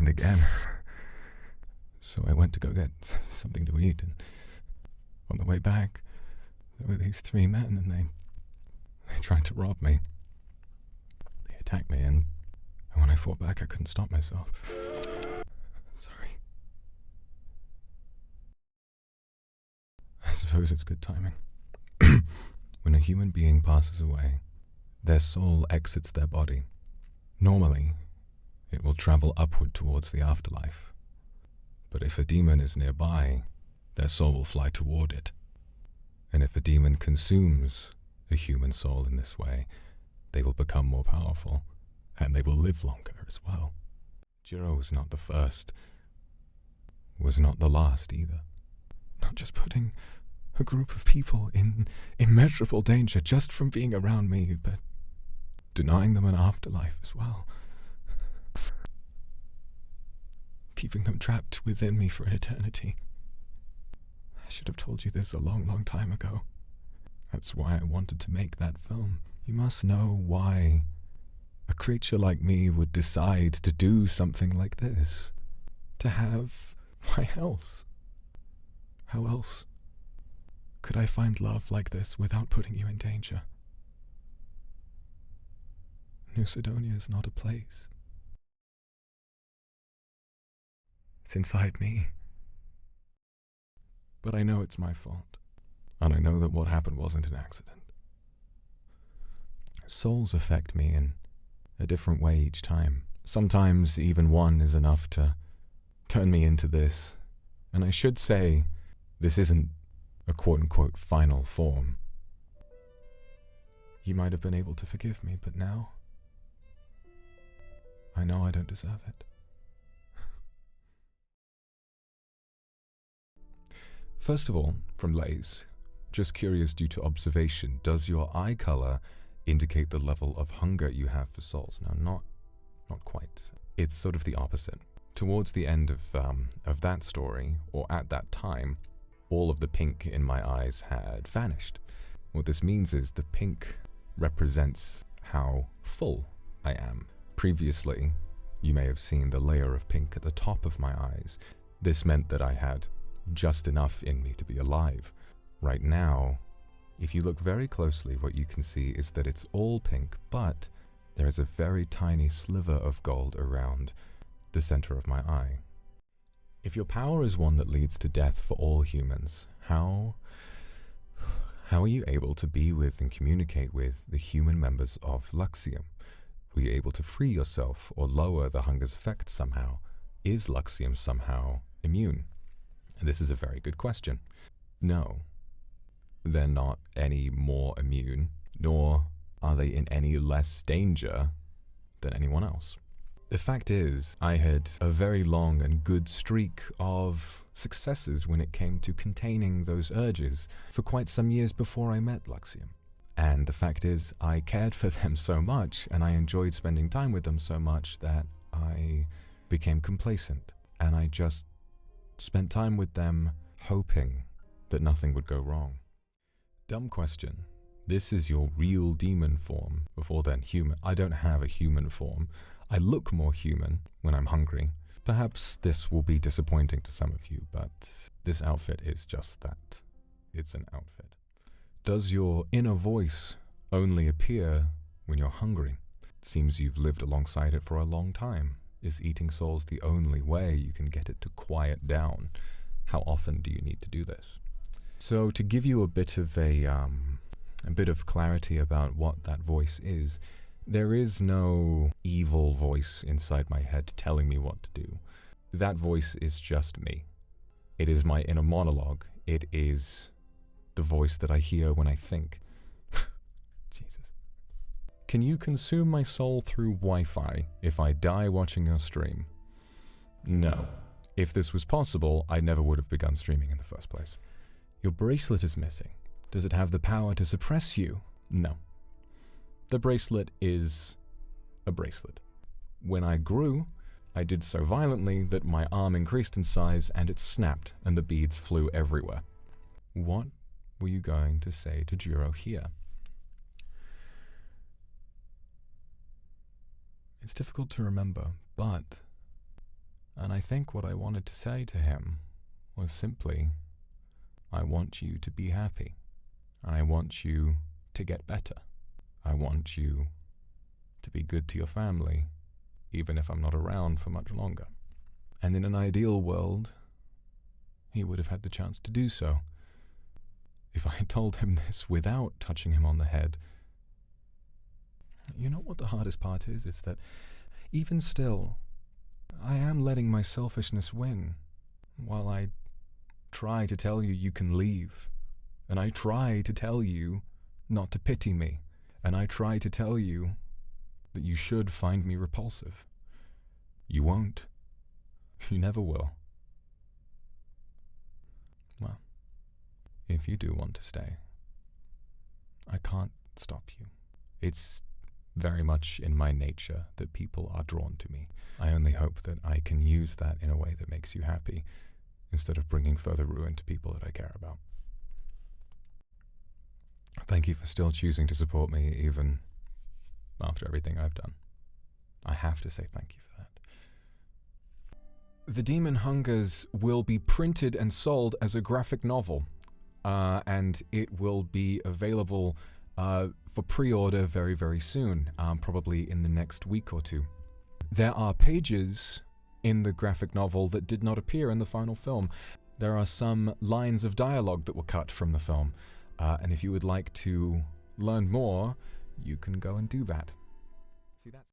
happened again. So I went to go get something to eat, and on the way back, there were these three men, and they tried to rob me. They attacked me, and when I fought back, I couldn't stop myself. Sorry. I suppose it's good timing. When a human being passes away, their soul exits their body. Normally, it will travel upward towards the afterlife. But if a demon is nearby, their soul will fly toward it. And if a demon consumes a human soul in this way, they will become more powerful, and they will live longer as well. Jiro was not the first, was not the last either. Not just putting a group of people in immeasurable danger just from being around me, but denying them an afterlife as well. Keeping them trapped within me for an eternity. I should have told you this a long, long time ago. That's why I wanted to make that film. You must know why a creature like me would decide to do something like this. To have... why else? How else could I find love like this without putting you in danger? New Sidonia is not a place. It's inside me. But I know it's my fault. And I know that what happened wasn't an accident. Souls affect me in a different way each time. Sometimes even one is enough to turn me into this. And I should say, this isn't a quote-unquote final form. You might have been able to forgive me, but now I know I don't deserve it. First of all, from Lays, just curious due to observation, does your eye color indicate the level of hunger you have for souls? Now, not quite. It's sort of the opposite. Towards the end of that story, or at that time, all of the pink in my eyes had vanished. What this means is the pink represents how full I am. Previously, you may have seen the layer of pink at the top of my eyes. This meant that I had just enough in me to be alive. Right now, if you look very closely, what you can see is that it's all pink, but there is a very tiny sliver of gold around the center of my eye. If your power is one that leads to death for all humans, how are you able to be with and communicate with the human members of Luxium? Were you able to free yourself or lower the hunger's effect somehow? Is Luxium somehow immune? And this is a very good question. No, they're not any more immune, nor are they in any less danger than anyone else. The fact is, I had a very long and good streak of successes when it came to containing those urges for quite some years before I met Luxium. And the fact is, I cared for them so much, and I enjoyed spending time with them so much that I became complacent, and I just spent time with them hoping that nothing would go wrong. Dumb question. This is your real demon form, before then human. I don't have a human form. I look more human when I'm hungry. Perhaps this will be disappointing to some of you, but this outfit is just that. It's an outfit. Does your inner voice only appear when you're hungry? It seems you've lived alongside it for a long time. Is eating souls the only way you can get it to quiet down? How often do you need to do this? So to give you a bit of clarity about what that voice is, there is no evil voice inside my head telling me what to do. That voice is just me. It is my inner monologue. It is the voice that I hear when I think. Jesus. Can you consume my soul through Wi-Fi if I die watching your stream? No. If this was possible, I never would have begun streaming in the first place. Your bracelet is missing. Does it have the power to suppress you? No. The bracelet is a bracelet. When I grew, I did so violently that my arm increased in size and it snapped and the beads flew everywhere. What were you going to say to Jiro here? It's difficult to remember, but And I think what I wanted to say to him was simply, I want you to be happy. And I want you to get better. I want you to be good to your family, even if I'm not around for much longer. And in an ideal world, he would have had the chance to do so. If I had told him this without touching him on the head. You know what the hardest part is? It's that even still, I am letting my selfishness win, while I try to tell you can leave, and I try to tell you not to pity me, and I try to tell you that you should find me repulsive. You won't. You never will. Well, if you do want to stay, I can't stop you. It's very much in my nature that people are drawn to me. I only hope that I can use that in a way that makes you happy, instead of bringing further ruin to people that I care about. Thank you for still choosing to support me, even after everything I've done. I have to say thank you for that. The Demon Hungers will be printed and sold as a graphic novel, and it will be available for pre-order very, very soon, probably in the next week or two. There are pages in the graphic novel that did not appear in the final film. There are some lines of dialogue that were cut from the film, and if you would like to learn more, you can go and do that. See, that's